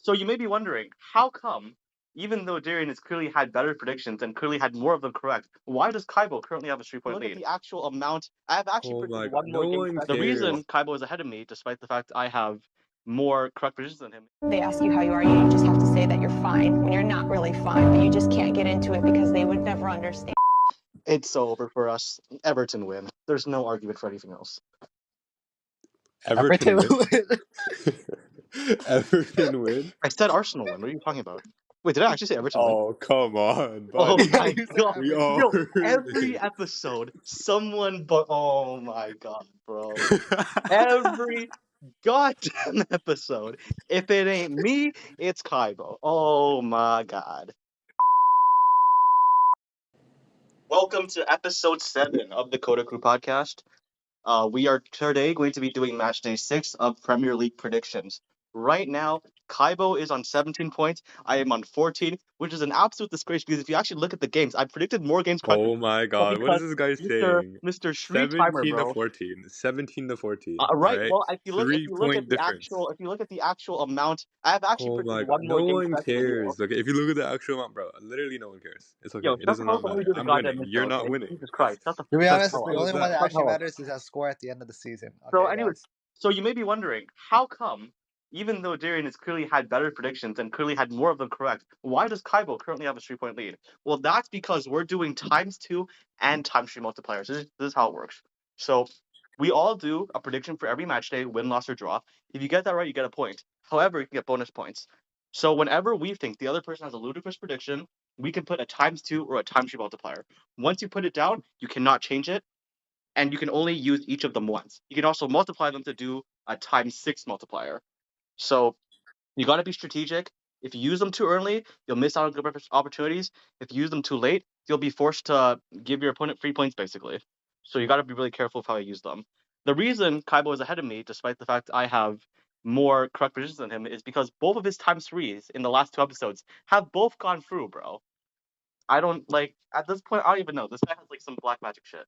So you may be wondering, how come, even though Darian has clearly had better predictions and clearly had more of them correct, why does Kaibo currently have a 3-point lead? Look at the actual amount. I have actually Oh my predicted god, one no more game. one The cares. reason Kaibo is ahead of me, despite the fact I have more correct predictions than him. They ask you how you are, you just have to say that you're fine when you're not really fine, but you just can't get into it because they would never understand. It's over for us. Everton win. There's no argument for anything else. Everton win? Everton win? I said Arsenal win. What are you talking about? Wait, did I actually say Everton win? Oh, come on, Oh buddy. my god. We all Yo, heard every it. episode, someone but oh my god, bro. Every goddamn episode. If it ain't me, it's Kaibo. Oh my god. Welcome to episode 7 of the CoDaKrew podcast. We are today going to be doing Matchday 6 of Premier League predictions. Right now, Kaibo is on 17 points. I am on 14, which is an absolute disgrace because if you actually look at the games, I predicted more games correctly. Oh my god, what is this guy saying? Mr. Shri Timer, 17 to bro. 14. 17 to 14. Right. Alright? Well, if you look at 3-point the difference. actual amount, I have actually Oh my predicted god, one no more game one correctly than you. cares. Okay, if you look at the actual amount, bro, literally no one cares. It's okay. Yo, It shut does the hell not up. Let me matter. do the I'm goddamn winning. intro, You're not okay? winning. Jesus Christ. Shut the To be shut honest, the hell the up. only one that Shut the actually hell up. matters is that score at the end of the season. So, Okay, anyways, guys. so you may be wondering, how come, even though Darian has clearly had better predictions and clearly had more of them correct, why does Kaibo currently have a 3-point lead? Well, that's because we're doing ×2 and ×3 multipliers. This is how it works. So we all do a prediction for every match day, win, loss, or draw. If you get that right, you get a point. However, you can get bonus points. So whenever we think the other person has a ludicrous prediction, we can put a ×2 or a ×3 multiplier. Once you put it down, you cannot change it, and you can only use each of them once. You can also multiply them to do a ×6 multiplier. So you got to be strategic. If you use them too early, you'll miss out on good opportunities. If you use them too late, you'll be forced to give your opponent free points, basically. So you got to be really careful of how you use them. The reason Kaibo is ahead of me, despite the fact I have more correct predictions than him, is because both of his ×3s in the last 2 episodes have both gone through, bro. I don't, like, at this point, I don't even know. This guy has, like, some black magic shit.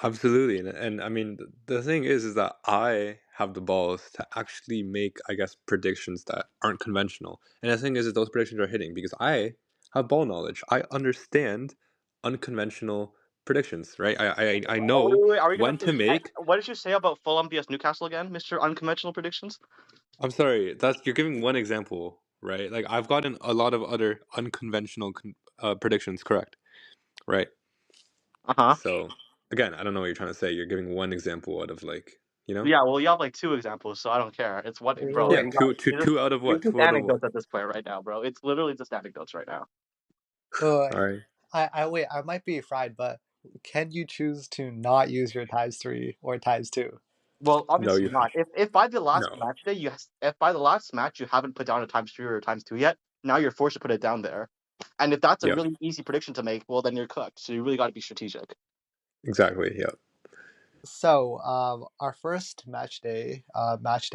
Absolutely, and I mean the thing is that I have the balls to actually make, I guess, predictions that aren't conventional. And the thing is that those predictions are hitting because I have ball knowledge. I understand unconventional predictions, right? I know Wait, are we gonna when to make. what did you say about Fulham vs Newcastle again, Mr. Unconventional Predictions? I'm sorry, you're giving one example, right? Like I've gotten a lot of other unconventional predictions correct, right? Uh-huh. So again, I don't know what you're trying to say. You're giving one example out of like, you know? Yeah, well, you have like 2 examples, so I don't care. It's what, bro. Yeah, You got, two out of what? it's just Two out of what? anecdotes at this point right now, bro. It's literally just anecdotes right now. So All right. I wait. I might be fried, but can you choose to not use your ×3 or ×2? Well, No, obviously you not. If by the last no. match day if by the last match you haven't put down a ×3 or a ×2 yet, now you're forced to put it down there. And if that's a Yeah, really easy prediction to make, well, then you're cooked. So you really got to be strategic. exactly. Yeah. So our first match that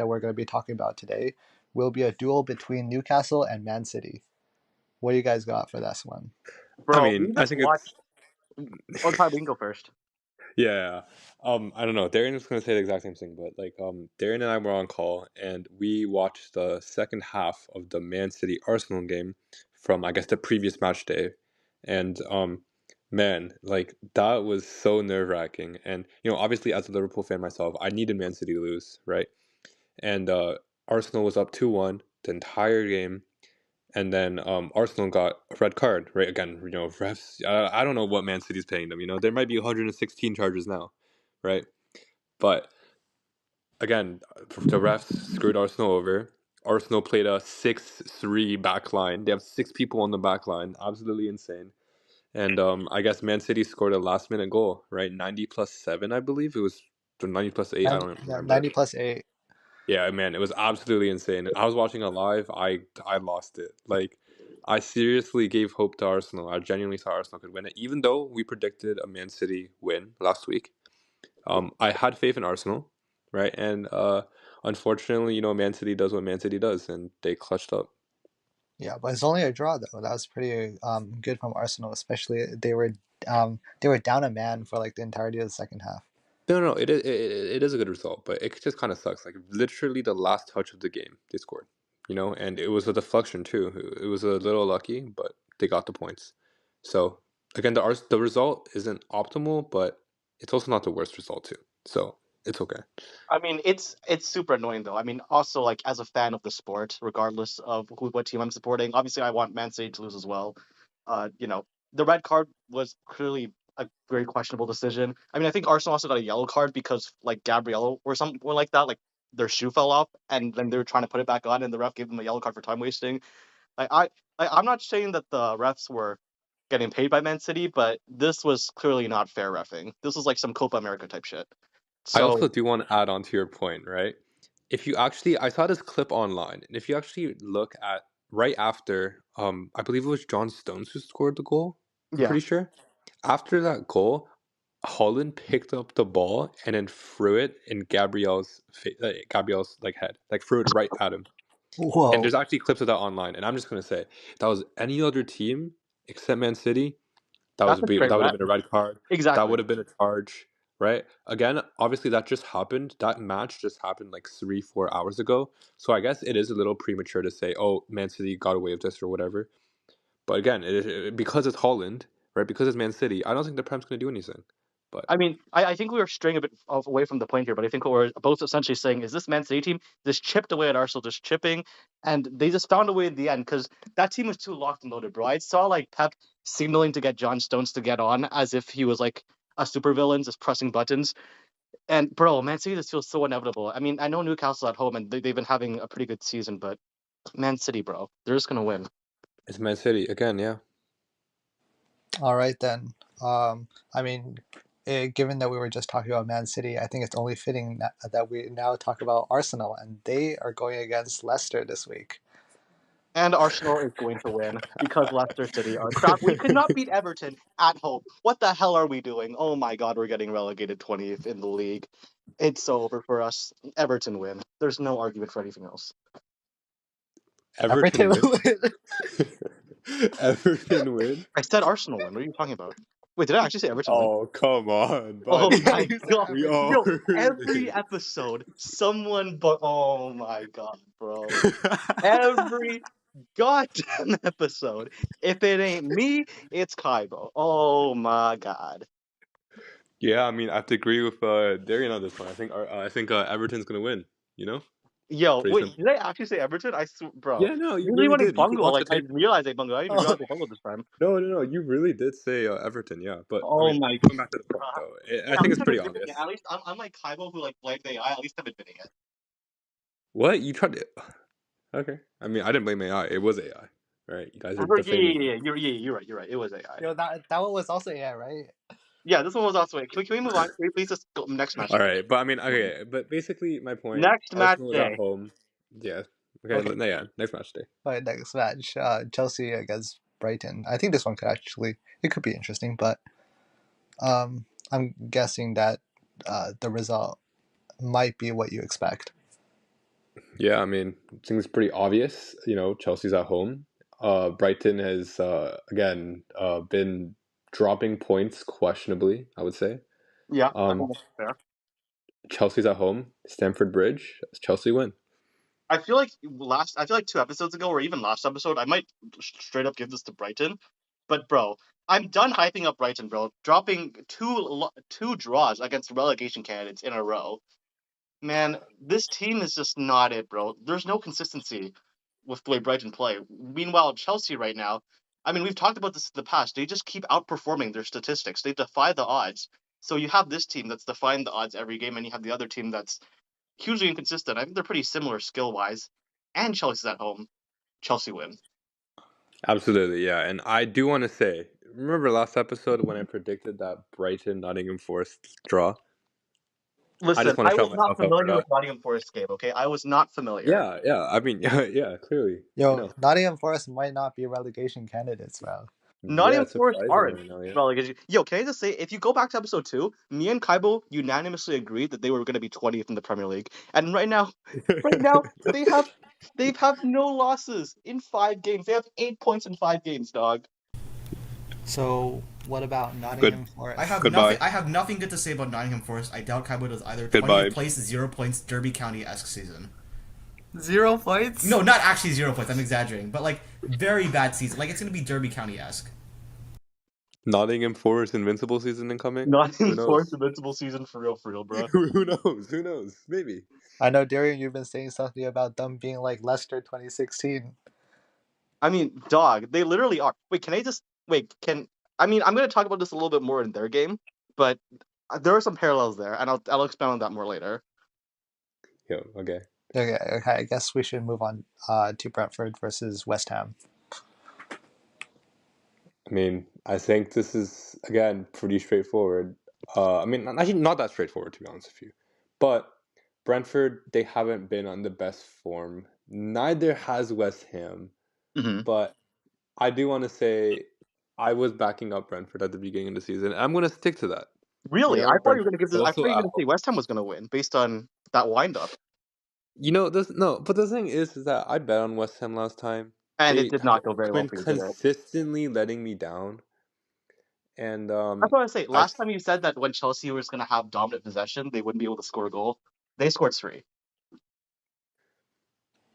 we're going to be talking about today will be a duel between Newcastle and Man City. What do you guys got for this one? Bro, I we mean, I just think watched. it's Oh, Ty, we can go first. yeah. I don't know. Darren was gonna say the exact same thing, but like, Darren and I were on call and we watched the second half of the Man City Arsenal game from, I guess, the previous match day, and man, like that was so nerve-wracking. And obviously, as a Liverpool fan myself, I needed Man City to lose, right? And Arsenal was up 2-1 the entire game. And then Arsenal got a red card, right? Again, refs. I don't know what Man City's paying them. There might be 116 charges now, right? But again, the refs screwed Arsenal over. Arsenal played a 6-3 back line. They have 6 people on the back line. Absolutely insane. And I guess Man City scored a last-minute goal, right? 90+7, I believe. It was 90+8. I don't remember. 90+8. Yeah, man, it was absolutely insane. I was watching it live. I lost it. Like, I seriously gave hope to Arsenal. I genuinely thought Arsenal could win it, even though we predicted a Man City win last week. I had faith in Arsenal, right? And unfortunately, Man City does what Man City does, and they clutched up. Yeah, but it's only a draw though. That was pretty good from Arsenal, especially they were down a man for like the entirety of the second half. No, it is a good result, but it just kind of sucks. Like, literally the last touch of the game, they scored. and it was a deflection too. It was a little lucky, but they got the points. So again, the result isn't optimal, but it's also not the worst result too. So it's okay. I mean, it's super annoying though. I mean, also like as a fan of the sport, regardless of what team I'm supporting, obviously I want Man City to lose as well. The red card was clearly a very questionable decision. I mean, I think Arsenal also got a yellow card because like Gabriello or something like that, like their shoe fell off and then they were trying to put it back on, and the ref gave them a yellow card for time wasting. Like I'm not saying that the refs were getting paid by Man City, but this was clearly not fair refing. This was like some Copa America type shit. I also So do want to add on to your point, right? If you actually, I saw this clip online, and if you actually look at right after, I believe it was John Stones who scored the goal. I'm yeah, pretty sure. After that goal, Holland picked up the ball and then threw it in Gabriel's like head, like threw it right at him. And Whoa. there's actually clips of that online. And I'm just gonna say, if that was any other team except Man City, that's a straight that would have red. been a red card. That Exactly. would have been a charge, right? Again, obviously that just happened. That match just happened like 3 4 hours ago. So I guess it is a little premature to say, oh, Man City got away with this or whatever. But again, because it's Holland, right? Because it's Man City, I don't think the Prem's going to do anything. But I mean, I think we were straying a bit away from the point here, but I think what we're both essentially saying is this Man City team just chipped away at Arsenal, just chipping, and they just found a way in the end because that team was too locked and loaded, bro. I saw like Pep signaling to get John Stones to get on as if he was like a supervillain, just pressing buttons. And bro, Man City just feels so inevitable. I mean, I know Newcastle at home and they've been having a pretty good season, but Man City, bro, they're just gonna win. it's Man City again, yeah. All right then. I mean, given that we were just talking about Man City, I think it's only fitting that we now talk about Arsenal, and they are going against Leicester this week. And Arsenal is going to win because Leicester City are crap. We could not beat Everton at home. What the hell are we doing? Oh my god, we're getting relegated 20th in the league. It's so over for us. Everton win. There's no argument for anything else. Everton Everton win. will win. Everton win. I said Arsenal win. What are you talking about? Wait, did I actually say Everton win? Oh, come on, Oh buddy. Yeah, my you said god. We Everton. all Yo, heard every episode, someone but oh my god, bro. it. Every goddamn episode. If it ain't me, it's Kaibo. Oh my god. Yeah, I mean, I have to agree with Darian on this one. I think Everton's gonna win. You know, Yo, pretty wait, simple. did I actually say Everton? Bro. Yeah, no, you Usually really when I did. You can bungle, watch the like, I tape. realize I bungle. I didn't even Oh, realize I bungled this time. No, no, no. You really did say Everton. Yeah, but I Oh mean, my going back to the point god. though, Hey, I at think least it's I'm pretty admitting it. obvious. At least I'm like Kaibo who, like, blamed AI. At least I'm admitting it. What you tried to? Okay, I mean, I didn't blame AI. It was AI, right? You guys are Yeah, defaming me. You're right. You're right. It was AI. yo, that one was also yeah, right? Yeah, this one was also. Wait, can we move on? Can we please just go next match? All right, but I mean, okay, but basically, my point: Next match Arsenal is at day. home. Yeah. Okay. Okay, Yeah. Next match day. all right, next match, Chelsea against Brighton. I think this one it could be interesting, but I'm guessing that the result might be what you expect. Yeah, I mean, I think it's pretty obvious. Chelsea's at home. Brighton has again been dropping points questionably, I would say. Yeah, Um, that's fair. Chelsea's at home. Stamford Bridge. Chelsea win. I feel like 2 episodes ago, or even last episode, I might straight up give this to Brighton. But bro, I'm done hyping up Brighton, bro. Dropping two draws against relegation candidates in a row. Man, this team is just not it, bro. There's no consistency with the way Brighton play. Meanwhile, Chelsea right now, I mean, we've talked about this in the past. They just keep outperforming their statistics. They defy the odds. So you have this team that's defying the odds every game, and you have the other team that's hugely inconsistent. I think they're pretty similar skill wise. And Chelsea's at home. Chelsea win. Absolutely, yeah. And I do want to say, remember last episode when I predicted that Brighton Nottingham Forest draw? I Listen, just want to I was shout not myself out for familiar that. with Nottingham Forest game, okay? I was not familiar. Yeah, yeah. I mean, yeah, yeah. Clearly, Yo, Nottingham Forest might not be relegation candidates, bro. Yeah, Nottingham it's Forest surprising aren't right now. Yeah. relegation. Yo, can I just say, if you go back to episode 2, me and Kaibo unanimously agreed that they were going to be 20th in the Premier League. And right now, they have no losses in 5 games. They have 8 points in 5 games, dog. So what about Good. Nottingham Forest? I have Goodbye. nothing. I have nothing good to say about Nottingham Forest. I doubt Kaibo does either. Goodbye. 20th place, 0 points, Derby County-esque season. 0 points? No, not actually 0 points. I'm exaggerating, but like very bad season. Like it's gonna be Derby County esque. Nottingham Forest invincible season incoming. Not Who in fourth knows? invincible season for real, bro. Who knows? Who knows? Maybe. I know, Darian, you've been saying something about them being like Leicester 2016. I mean, dog, they literally are. Wait, can I just wait? I mean, I'm gonna talk about this a little bit more in their game, but there are some parallels there, and I'll expand on that more later. Yo, okay. Okay, I guess we should move on to Brentford versus West Ham. I mean, I think this is again pretty straightforward. I mean, actually not that straightforward to be honest with you. But Brentford, they haven't been on the best form. Neither has West Ham. Mm-hmm. But I do want to say I was backing up Brentford at the beginning of the season. And I'm going to stick to that. You Really, I know, thought you were gonna Brentford give this. I thought also you were at gonna say home. West Ham was gonna win based on that windup, You know, this no, but the thing is that I bet on West Ham last time. and it They did have not go very well been for you, did it? consistently letting me down, and That's what I say. I Last time you said that when Chelsea was gonna have dominant possession, they wouldn't be able to score a goal. They scored three.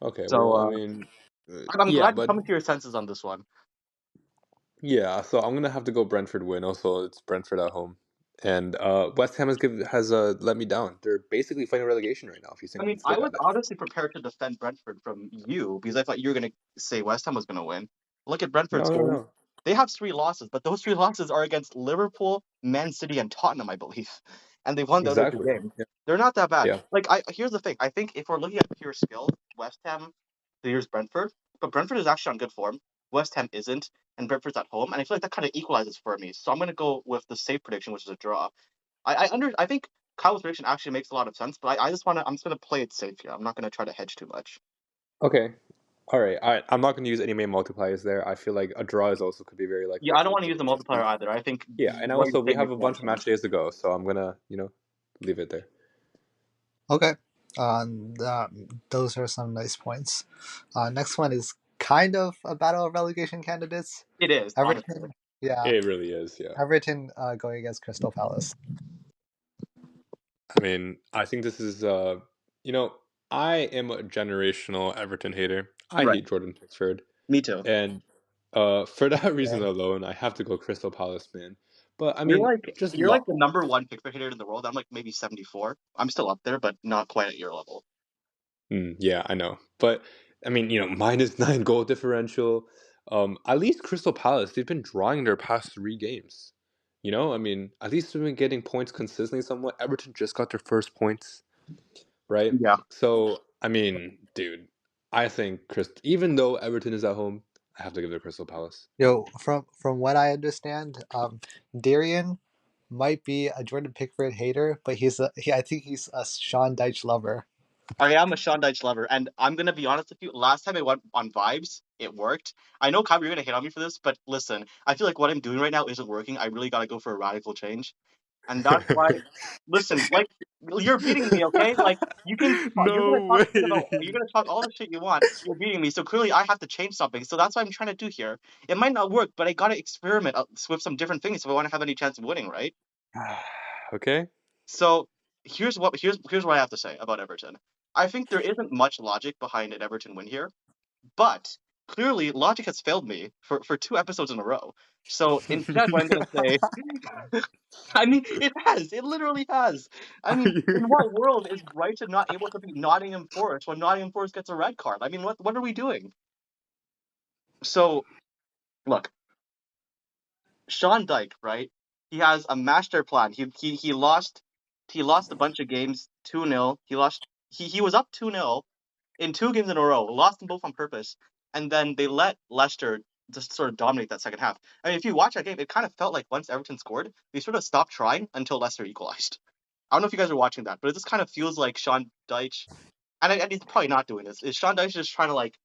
okay. So Well, I mean, I'm yeah, glad you're but coming to your senses on this one. yeah. So I'm gonna have to go Brentford win. Also, it's Brentford at home, and West Ham has let me down. They're basically fighting relegation right now. If you I think, mean, if you I look was at it. honestly prepared to defend Brentford from you because I thought you were going to say West Ham was going to win. Look at Brentford's No, no, game. no. They have three losses, but those three losses are against Liverpool, Man City, and Tottenham, I believe. And they won the other two Exactly. games. Yeah. They're not that bad. Yeah. Like, here's the thing. I think if we're looking at pure skill, West Ham clears Brentford, but Brentford is actually on good form. West Ham isn't, and Brentford's at home, and I feel like that kind of equalizes for me. So I'm going to go with the safe prediction, which is a draw. I think Kyle's prediction actually makes a lot of sense, but I'm just gonna play it safe here. I'm not gonna try to hedge too much. Okay. All right. I'm not going to use any main multipliers there. I feel like a draw is also could be very likely Yeah, as I don't well want to because use of the the chance. multiplier either. I think Yeah, and what you're also we saying have makes a a lot bunch of of match sense. days to go, so I'm gonna leave it there. Okay, those are some nice points. Next one is kind of a battle of relegation candidates. It is, honestly. Everton, yeah, It really is. Yeah. Everton going against Crystal Palace. I mean, I think this is you know, I am a generational Everton hater. I Right. hate Jordan Pickford, Me too. and for that reason Same. alone, I have to go Crystal Palace, man. But I You're mean, like just you're like luck. the number one pick hitter in the world. I'm like maybe 74. I'm still up there, but not quite at your level. Yeah, I know. But I mean, -9 goal differential. At least Crystal Palace, they've been drawing their past 3 games. I mean, at least they've been getting points consistently somewhat. Everton just got their first points, right? Yeah. So, I mean, dude, I think even though Everton is at home, I have to give it to Crystal Palace. Yo, from what I understand, Darian might be a Jordan Pickford hater, but I think he's a Sean Dyche lover. I am a Sean Dyche lover, and I'm gonna be honest with you. Last time I went on vibes, it worked. I know, Kyle, you're gonna hate on me for this, but listen, I feel like what I'm doing right now isn't working. I really gotta go for a radical change. And that's why, listen, like you're beating me, okay? Like No you're way. gonna talk all the shit you want. You're beating me, so clearly I have to change something. So that's what I'm trying to do here. It might not work, but I gotta experiment with some different things if I want to have any chance of winning, right? Okay. So here's what I have to say about Everton. I think there isn't much logic behind an Everton win here, but clearly logic has failed me for two episodes in a row. So instead, what I'm gonna say I mean, it has. It literally has. I Are mean, you? in what world is Brighton not able to beat Nottingham Forest when Nottingham Forest gets a red card? I mean, what are we doing? So, look, Sean Dyke, right? He has a master plan. He lost a bunch of games 2-0. He was up 2-0 in two games in a row, lost them both on purpose, and then they let Leicester just sort of dominate that second half. I mean, if you watch that game, it kind of felt like once Everton scored, they sort of stopped trying until Leicester equalized. I don't know if you guys are watching that, but it just kind of feels like Sean Dyche, and he's probably not doing this. Is Sean Dyche just trying to like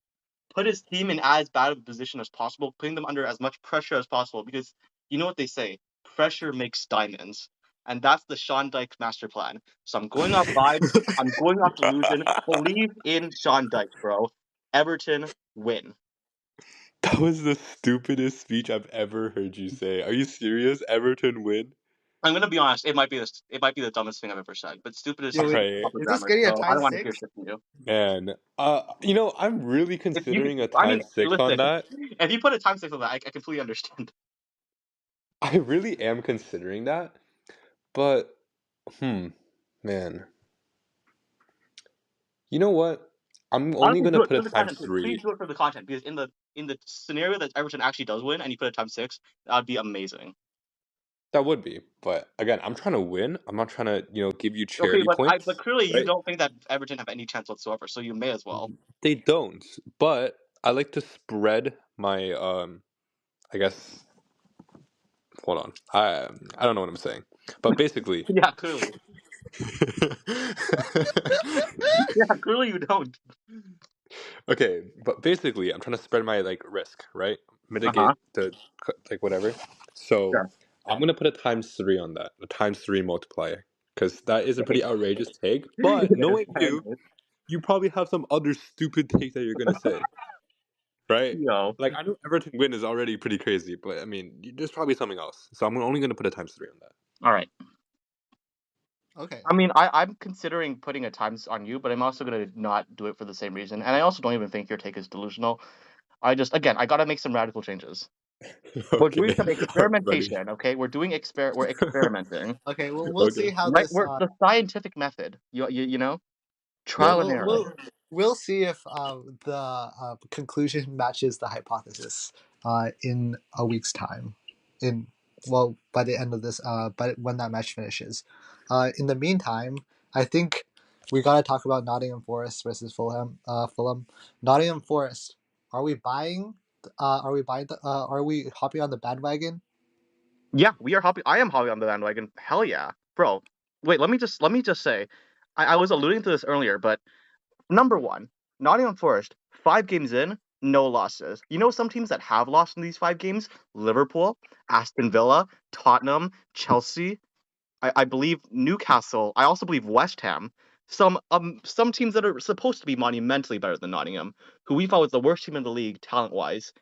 put his team in as bad of a position as possible, putting them under as much pressure as possible? Because you know what they say, pressure makes diamonds, and that's the Sean Dyche master plan. So I'm going off vibes. I'm going off delusion. Believe in Sean Dyche, bro. Everton win. That was the stupidest speech I've ever heard you say. Are you serious? Everton win? I'm gonna be honest. It might be the dumbest thing I've ever said, but stupid is Yeah, just wait, Right. proper is this grammar. getting a So I don't times want to hear 6? shit from you. Man, I'm really If you, considering a I mean, times 6 on listen. that. If you put a time 6 on that, I completely understand. I really am considering that, but man, you know what? I'm only Honestly, gonna do it put a for the times content. Please three. do it for the content because in the scenario that Everton actually does win and you put a time 6, that would be amazing. That would be, but again, I'm trying to win. I'm not trying to, give you Okay, charity but points, clearly you right? don't think that Everton have any chance whatsoever, so you may as well. They don't, but I like to spread my I guess hold on. I don't know what I'm saying. But basically Yeah, clearly. Yeah, clearly you don't. Okay, but basically I'm trying to spread my like risk, right? Uh Mitigate huh. the like whatever. So Sure. I'm gonna put a times 3 on that, a times 3 multiplier, because that is a Okay. pretty outrageous take. But It is knowing kind you, of you probably have some other stupid take that you're gonna say, right? yo. Like I know Everton win is already pretty crazy, but I mean there's probably something else. So I'm only gonna put a times 3 on that. All right. Okay. I mean, I'm considering putting a times on you, but I'm also gonna not do it for the same reason. And I also don't even think your take is delusional. I gotta make some radical changes. We're doing Okay, some buddy. experimentation, okay? We're experimenting. Okay, well, we'll Okay. see how Right? this. We're the scientific method. You know, trial Yep. and error. We'll see if the conclusion matches the hypothesis in a week's time. By the end of this, but when that match finishes. In the meantime, I think we gotta talk about Nottingham Forest versus Fulham. Fulham, Nottingham Forest. Are we buying? Are we buying? Are we hopping on the bandwagon? Yeah, we are hopping. I am hopping on the bandwagon. Hell yeah, bro. Wait, let me just say, I was alluding to this earlier, but number one, Nottingham Forest, 5 games in, no losses. You know some teams that have lost in these 5 games? Liverpool, Aston Villa, Tottenham, Chelsea. I believe Newcastle. I also believe West Ham. Some teams that are supposed to be monumentally better than Nottingham, who we thought was the worst team in the league talent wise,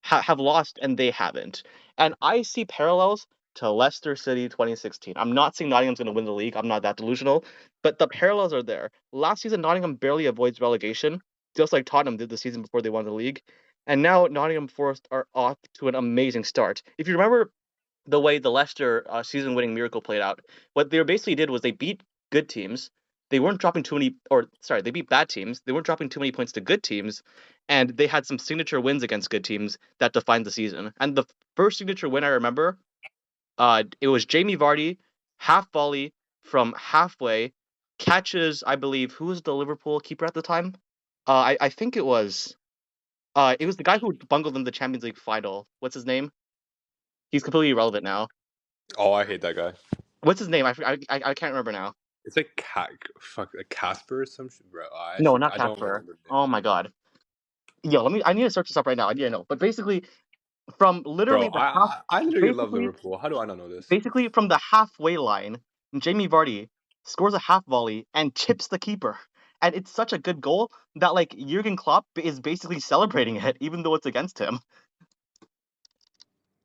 have lost and they haven't. And I see parallels to Leicester City 2016. I'm not saying Nottingham's going to win the league. I'm not that delusional, but the parallels are there. Last season, Nottingham barely avoids relegation, just like Tottenham did the season before they won the league. And now Nottingham Forest are off to an amazing start. If you remember the way the Leicester season-winning miracle played out, what they basically did was they beat good teams. They weren't dropping too many, or sorry, they beat bad teams. They weren't dropping too many points to good teams, and they had some signature wins against good teams that defined the season. And the first signature win I remember, it was Jamie Vardy, half volley from halfway, catches, I believe, who was the Liverpool keeper at the time? I think it was the guy who bungled in the Champions League final. What's his name? He's completely irrelevant now. Oh, I hate that guy. What's his name? I can't remember now. It's like like Casper or some shit, bro. No, not I don't Casper. remember the name. Oh my god. Yo, I need to search this up right now. I need to know. But basically, from literally Bro, the half, I literally love basically, Liverpool. How do I not know this? basically from the halfway line, Jamie Vardy scores a half volley and chips the keeper. And it's such a good goal that like Jurgen Klopp is basically celebrating it, even though it's against him.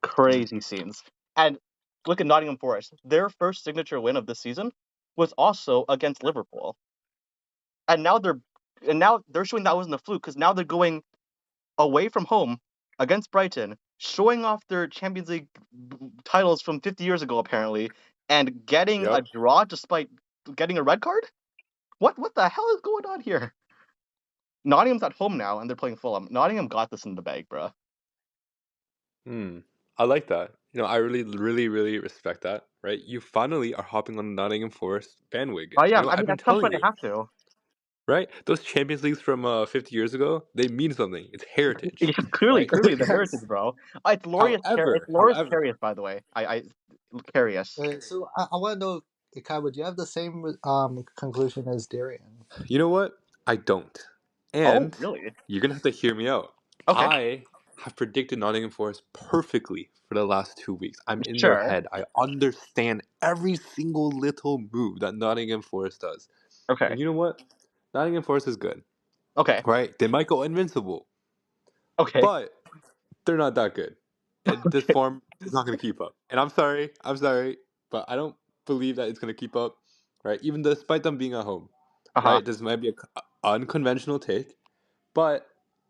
Crazy scenes. And look at Nottingham Forest. Their first signature win of this season was also against Liverpool. And now they're showing that wasn't a fluke because now they're going away from home against Brighton, showing off their Champions League titles from 50 years ago, apparently, and getting a Yep. draw despite getting a red card? What the hell is going on here? Nottingham's at home now, and they're playing Fulham. Nottingham got this in the bag, bruh. Hmm. I like that. I really, really, really respect that. Right? You finally are hopping on the Nottingham Forest bandwagon. Oh yeah, I I've mean been at some telling point you, they have to. right? Those Champions Leagues from 50 years ago, they mean something. It's Yeah, heritage, clearly, right? clearly the heritage, Yes. bro. It's Loris However, Karius, by the way. I Karius. So I want to know, Kaiba, do you have the same conclusion as Darian? you know what? I don't. Oh, And really? you're gonna have to hear me out. Okay, I have predicted Nottingham Forest perfectly for the last 2 weeks. I'm in their sure. head. I understand every single little move that Nottingham Forest does. Okay, And you know what? Nottingham Forest is good, okay, right? They might go invincible, okay. but they're not that good. And this form is not gonna keep up. And I'm sorry. I'm sorry. but I don't believe that it's going to keep up, right? Even despite them being at home, Uh-huh. right? This might be an unconventional take, but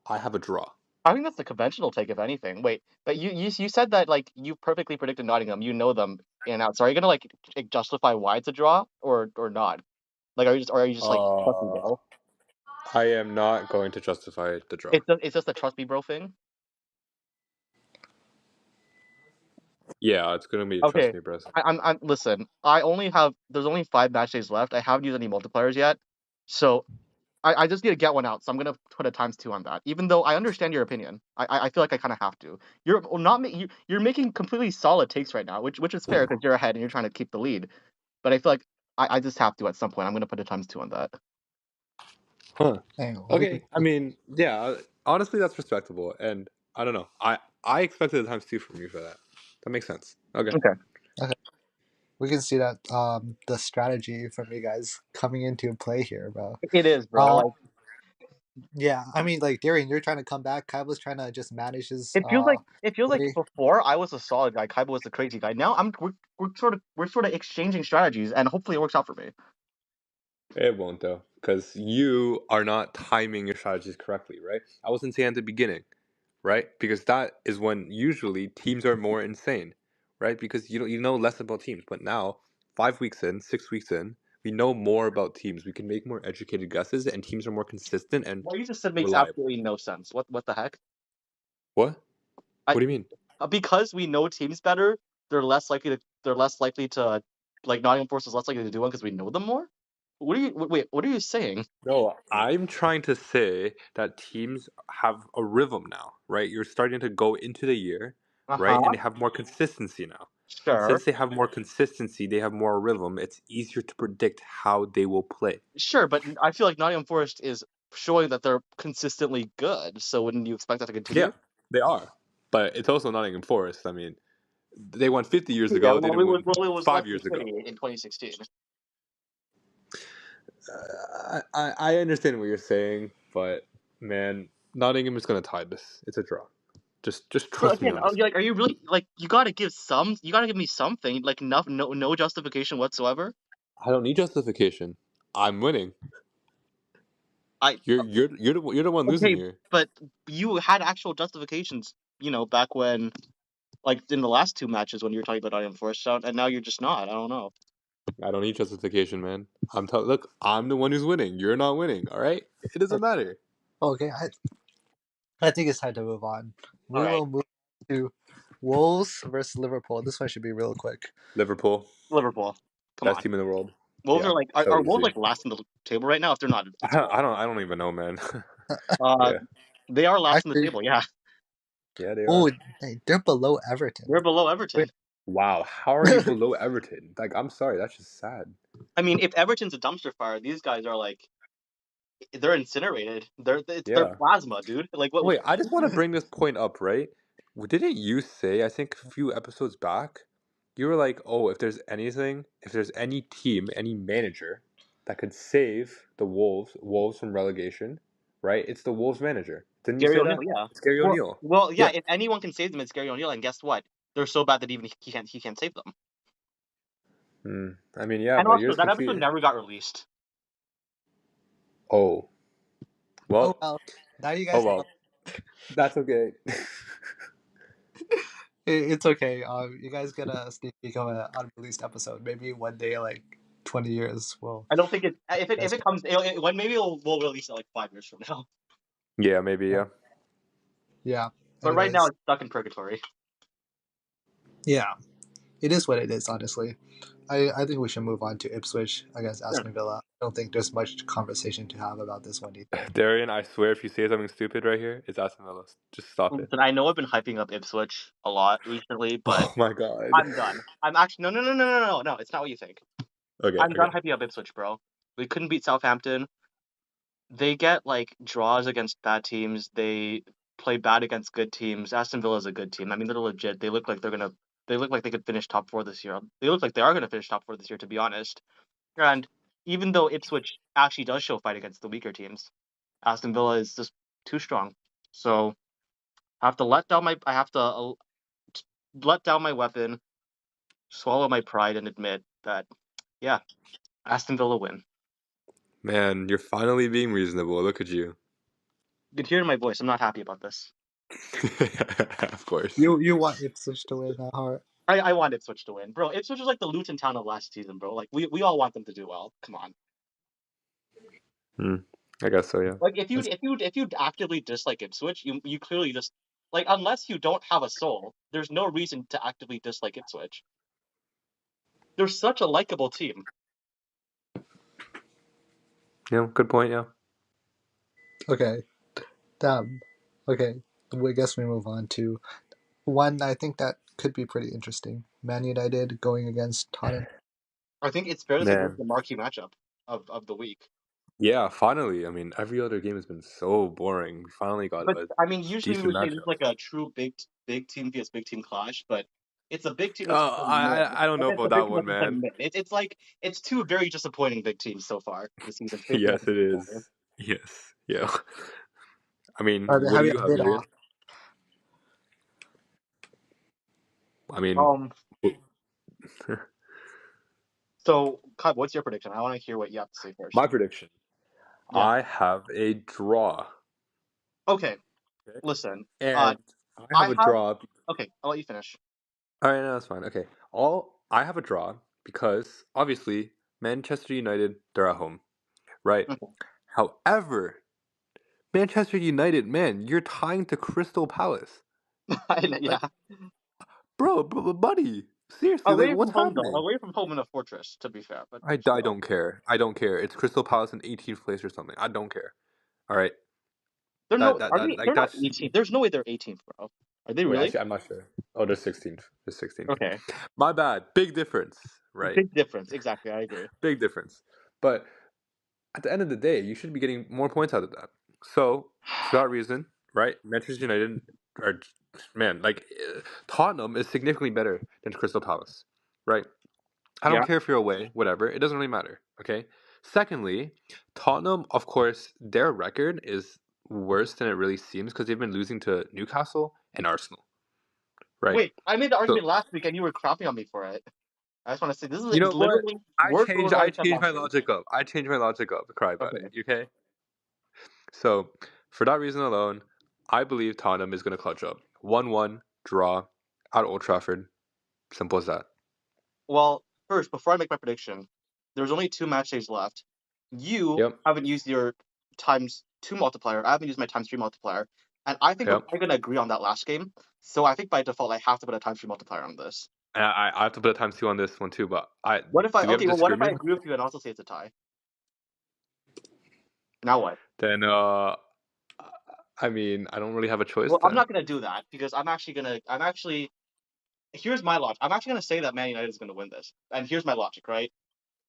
I have a draw. I think that's the conventional take, if anything. Wait, but you said that like you perfectly predicted Nottingham. You know them in and out. So are you gonna like justify why it's a draw or not? Like, are you just like trust me, Uh, bro? I am not going to justify the draw. It's just a trust me, bro thing. Yeah, it's going to be trust Okay, me, bro. I'm listen. There's only 5 match days left. I haven't used any multipliers yet, so I just need to get one out. So I'm gonna put a ×2 on that. Even though I understand your opinion, I feel like I kind of have to. You're not you're making completely solid takes right now, which is fair because you're ahead and you're trying to keep the lead. But I feel like I just have to at some point. I'm gonna put a ×2 on that. Huh. Hey, Okay. I mean, yeah. Honestly, that's respectable, and I don't know. I expected a ×2 from you for that. That makes sense. Okay. Okay. okay. We can see that the strategy from you guys coming into play here, bro. It is, bro. Like Yeah, I mean, like Darian, you're trying to come back. Kaiba's trying to just manage his it feels like play. before I was a solid guy, Kaiba was the crazy guy. Now we're sort of exchanging strategies, and hopefully it works out for me. It won't though, because you are not timing your strategies correctly, right? I wasn't saying at the beginning, right? Because that is when usually teams are more insane, right? Because you know less about teams, but now 5 weeks in, 6 weeks in, we know more about teams. We can make more educated guesses, and teams are more consistent and What you just said makes reliable. absolutely no sense. What the heck? What? I What do you mean? Because we know teams better, they're less likely to like Nottingham Forest is less likely to do one because we know them more. Wait, what are you saying? No, I'm trying to say that teams have a rhythm now, right? You're starting to go into the year, right? And Uh-huh. they have more consistency now. Sure. Since they have more consistency, they have more rhythm, it's easier to predict how they will play. Sure, but I feel like Nottingham Forest is showing that they're consistently good. So wouldn't you expect that to Yeah, continue? they are. But it's also Nottingham Forest. I mean, they won 50 years Yeah, ago, they well, didn't win it was less 5 than years ago. 28 in 2016. I understand what you're saying, but man, Nottingham is going to tie this. It's a draw. Just But trust me again, on this. like, are you really like you gotta give me something like no justification whatsoever. I don't need justification. I'm winning. I You're the one losing Okay, here. but you had actual justifications, back when like in the last 2 matches when you were talking about Nottingham Forest, and now you're just not. I don't know. I don't need justification, man. Look, I'm the one who's winning. You're not winning. All right, it doesn't matter. Okay, I think it's time to move on. All We right, will move to Wolves versus Liverpool. This one should be real quick. Liverpool, Liverpool. Come best on, team in the world. Wolves Yeah, are like so are Wolves easy. like last in the table right now? If they're not, I it's don't, wrong. I don't, I don't even know, man. Uh, Yeah, they are last in the Actually, table. Yeah, yeah, they oh, are. they're below Everton. they're below Wait, Everton. Wow, how are you below Everton? Like, I'm sorry, that's just sad. I mean, if Everton's a dumpster fire, these guys are like they're incinerated. They're Yeah. plasma, dude. Like what? Wait, I just want to bring this point up, right? Didn't you say, I think a few episodes back, you were like, oh, if there's any team, any manager that could save the Wolves from relegation, right? It's the Wolves manager. Didn't you Gary say O'Neill, that? yeah. It's Gary Well, O'Neill. well, yeah. Yeah. If anyone can save them, it's Gary O'Neill. And guess what? They're so bad that even he can't save them. I mean, yeah, And but also, yours that episode succeeded. never got released. Oh, oh well, well, now you oh guys know. well. That's okay. It's okay. You guys get a sneak peek of an unreleased episode. Maybe one day, like 20 years, we'll. I don't think it. If it Guys, if it comes, when maybe we'll release it like 5 years from now. Yeah, maybe, yeah. yeah. But right now, Anyways, it's stuck in purgatory. yeah, it is what it is. Honestly, I think we should move on to Ipswich against Yeah. Aston Villa. I don't think there's much conversation to have about this one either. Darian, I swear if you say something stupid right here, it's Aston Villa. Just stop it. Listen, I know I've been hyping up Ipswich a lot recently, but Oh my god. I'm done. I'm actually no. It's not what you think. Okay, I'm done okay. hyping up Ipswich, bro. We couldn't beat Southampton. They get like draws against bad teams. They play bad against good teams. Aston Villa is a good team. I mean, they're legit. They look like they're gonna. They look like they could finish top 4 this year. They look like they are gonna finish top 4 this year, to be honest. And even though Ipswich actually does show fight against the weaker teams, Aston Villa is just too strong. So I have to let down my. I have to let down my weapon. swallow my pride and admit that, yeah, Aston Villa win. Man, you're finally being reasonable. Look at you. You can hear in my voice. I'm not happy about this. Of course. You want Ipswich to win that heart? I want Ipswich to win, bro. Ipswich is like the Luton Town of last season, bro. Like we all want them to do well. Come on. I guess so, yeah. Like if you actively dislike Ipswich, you clearly just like unless you don't have a soul, there's no reason to actively dislike Ipswich. They're such a likable team. Yeah, good point, yeah. Okay. Okay. I guess we move on to one I think that could be pretty interesting. Man United going against Tottenham. I think it's fair to say this is Man. the marquee matchup of the week. Yeah, finally. I mean, every other game has been so boring. We finally got But a I mean, usually we decent would say this is matchup. like a true big team vs big team clash, but it's a big team that's playing mid, I don't and know it's a about big that team one, that's been man. playing mid. It's like it's two very disappointing big teams so far this season, facing off Yes, it each is. other. Yes. Yeah. I mean, Are they what do having you a have, bit Darian? off? I mean, Um. So, Kai, what's your prediction? I want to hear what you have to say first. my prediction. Yeah. I have a draw. Okay. Okay. Listen. And I I have a have. draw. Okay. I'll let you finish. All right, no, that's fine. Okay. I have a draw because obviously Manchester United, they're at home, right? Okay. However, Manchester United, man, you're tying to Crystal Palace. Yeah. Like, buddy, seriously, like, Away from what's home though. happening? Away from home in a fortress. To be fair, but I still, don't care. I don't care. It's Crystal Palace in 18th place or something. I don't care. All right. they're That no. that Are that they? like They're not that's 18th. There's no way they're 18th, bro. Are they wait. really? Actually, I'm not sure. Oh, they're 16th. They're 16th. Okay. My bad. Big difference, right? Big difference. Exactly. I agree. Big difference. But at the end of the day, you should be getting more points out of that. So for that reason, right? Manchester United are man like Tottenham is significantly better than Crystal Palace, right? I don't Yeah. care if you're away, whatever. It doesn't really matter. Okay. Secondly, Tottenham, of course, their record is worse than it really seems because they've been losing to Newcastle and Arsenal, right? Wait, I made the So argument last week and you were crapping on me for it. I just want to say this is you like know what? literally word for word what I I said changed last my week. logic up. I changed my logic up. Cry about Okay. it. Okay. So for that reason alone, I believe Tottenham is going to clutch up 1-1 draw at Old Trafford. Simple as that. Well, first, before I make my prediction, there's only two match days left. You Yep. haven't used your times two multiplier. I haven't used my times three multiplier. And I think we're Yep. probably going to agree on that last game. So I think by default, I have to put a times three multiplier on this. And I have to put a times 2 on this one too, but What if I, do we have a okay, well, what if I disagreement? agree with you and also say it's a tie? Now what? Then I mean, I don't really have a choice Well, I'm then. not going to do that because here's my logic. I'm actually going to say that Man United is going to win this. And here's my logic, right?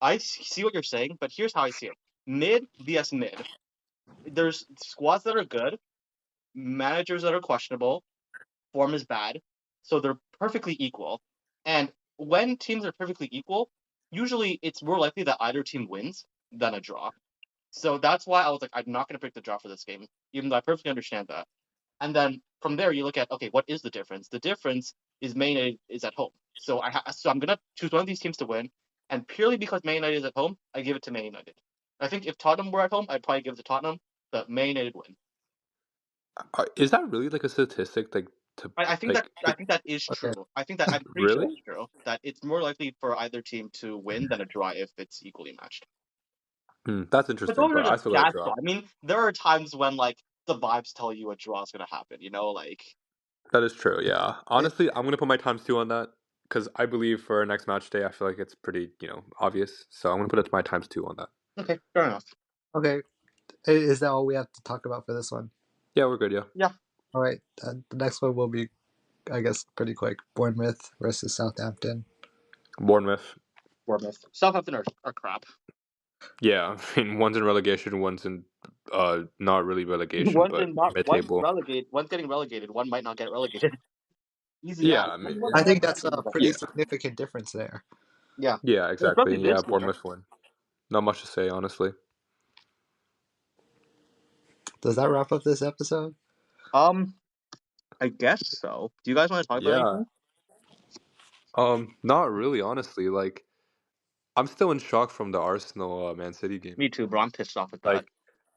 I see what you're saying, but here's how I see it. Mid vs mid. There's squads that are good, managers that are questionable, form is bad, so they're perfectly equal. And when teams are perfectly equal, usually it's more likely that either team wins than a draw. So that's why I was like, I'm not going to pick the draw for this game, even though I perfectly understand that. And then from there, you look at, okay, what is the difference? The difference is Man United is at home. So so I'm going to choose one of these teams to win. And purely because Man United is at home, I give it to Man United. I think if Tottenham were at home, I'd probably give it to Tottenham, but Man United win. Is that really like a statistic like to I think that is Okay. true. I think that I'm pretty sure that's really? true. That it's more likely for either team to win than a draw if it's equally matched. That's But interesting, those are but I the still got a stats, draw. though. I mean, there are times when like the vibes tell you a draw is gonna happen. You know, like That is true, yeah. It, Honestly, I'm gonna put my times 2 on that because I believe for our next match day, I feel like it's pretty, obvious. So I'm gonna put it to my times 2 on that. okay, fair enough. okay. Is that all we have to talk about for this one? Yeah, we're good, yeah. Yeah, All right. The next one will be, I guess, pretty quick. Bournemouth versus Southampton. Bournemouth. Bournemouth, Southampton are crap. Yeah, I mean, one's in relegation, one's in not really relegation, One's but in not one's mid-table. relegated. One's getting relegated. One might not get relegated. Easy Yeah, as. I mean, I One think might that's get a relegated. pretty yeah, significant difference there. Yeah, yeah, and especially exactly. Yeah, this year. Bournemouth win. Not much to say, honestly. Does that wrap up this episode? I guess so. Do you guys want to talk about Yeah. anything? Not really, honestly. Like, I'm still in shock from the Arsenal Man City game. Me too, bro. I'm pissed off with that. Like,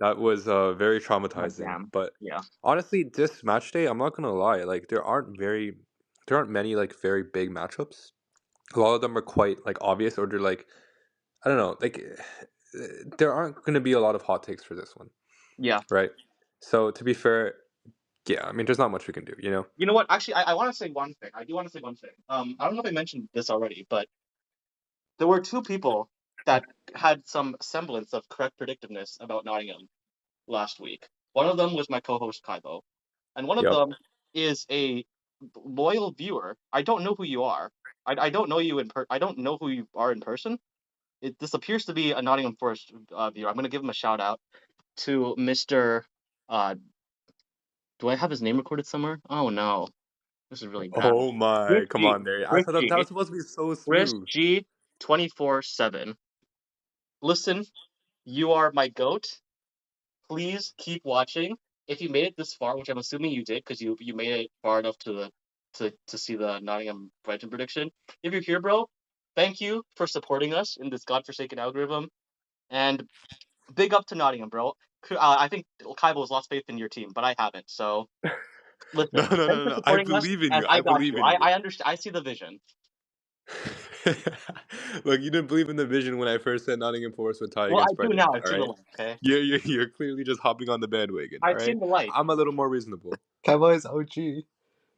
that was very God traumatizing. damn. But Yeah. honestly, this match day, I'm not gonna lie. Like, there aren't many like very big matchups. A lot of them are quite like obvious, or they're like, I don't know, like there aren't gonna be a lot of hot takes for this one, Yeah. right? So to be fair, yeah, I mean, there's not much we can do, you know. You know what? Actually, I want to say one thing. I do want to say one thing. I don't know if I mentioned this already, but there were two people that had some semblance of correct predictiveness about Nottingham last week. One of them was my co-host Kaibo, and one of Yep. them is a loyal viewer. I don't know who you are. I don't know you I don't know who you are in person. This appears to be a Nottingham Forest viewer. I'm gonna give him a shout out to Mr. Uh, do I have his name recorded somewhere? Oh no, this is really bad. Oh my, Chris come G. on, there. I Chris thought that G. was supposed to be so Chris smooth. G. 24/7. Listen, you are my goat. Please keep watching. If you made it this far, which I'm assuming you did, because you made it far enough to see the Nottingham Brighton prediction. If you're here, bro, thank you for supporting us in this godforsaken algorithm. And big up to Nottingham, bro. I think Kaibo's lost faith in your team, but I haven't. So No, listen, no, thanks no, for no. I supporting us, believe in and you. I I got believe you. in you. I understand. I see the vision. Look, you didn't believe in the vision when I first said Nottingham Forest would tie Well, I against do Brighton. now. I've All seen the right, light. Okay, you're clearly just hopping on the bandwagon. All I've right, seen the light. I'm a little more reasonable. Kaibo is OG.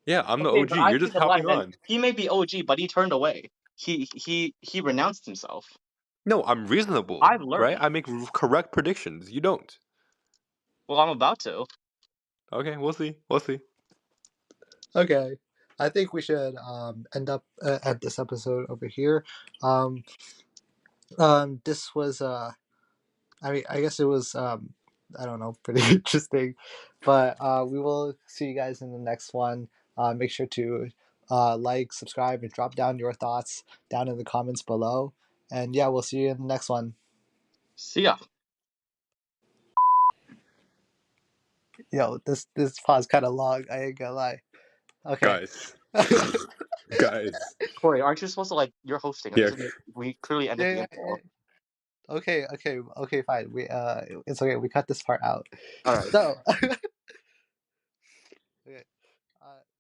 Yeah, I'm the Okay, OG. but I You're see just the hopping light, and on. he may be OG, but he turned away. He renounced himself. No, I'm reasonable, I've right? learned. I make correct predictions. You don't. Well, I'm about to. Okay, we'll see. We'll see. Okay, I think we should end up at this episode over here. Um, this was I mean, I guess it was I don't know, pretty interesting, but we will see you guys in the next one. Make sure to like, subscribe, and drop down your thoughts down in the comments below. And yeah, we'll see you in the next one. See ya. Yo, this pause kind of long. I ain't gonna lie. Okay. Guys. Guys. Corey, aren't you supposed to like you're hosting? Yeah. We clearly ended the Yeah, yeah. intro. Okay, fine. We it's okay. We cut this part out. All right. So, okay.